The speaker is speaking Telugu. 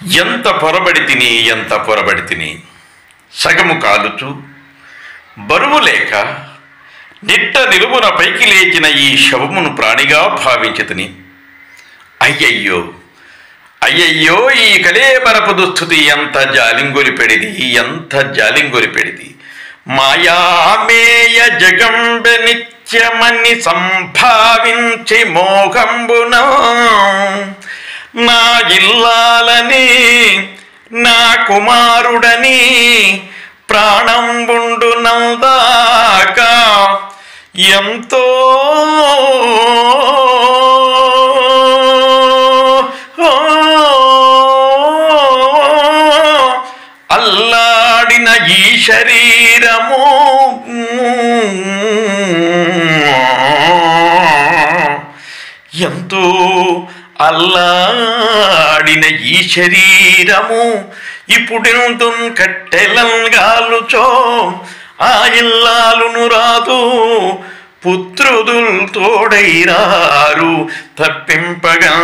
ఎంత పొరబడి తిని ఎంత పొరబడి తిని సగము కాలుచు బరువు లేక నిట్ట నిలువున పైకి లేచిన ఈ శవమును ప్రాణిగా భావించితిని. అయ్యయ్యో అయ్యయ్యో, ఈ కళేబరపు దుస్థుతి ఎంత జాలింగొలిపెడిది, ఎంత జాలింగొలిపెడిది. మాయామేయ జగంబె నిత్యమని సంభావించి మోహంబున నా ఇల్లాలని నా కుమారుడని ప్రాణంబుండు నందాక ఎంతో అల్లాడిన ఈ శరీరము ఎంతో అల్లాడిన ఈ శరీరము ఇప్పుడెంతో కట్టెలంగాలుచో ఆ ఇల్లాలును రాదు, పుత్రుదుల్ తోడైరారు తప్పింపగా.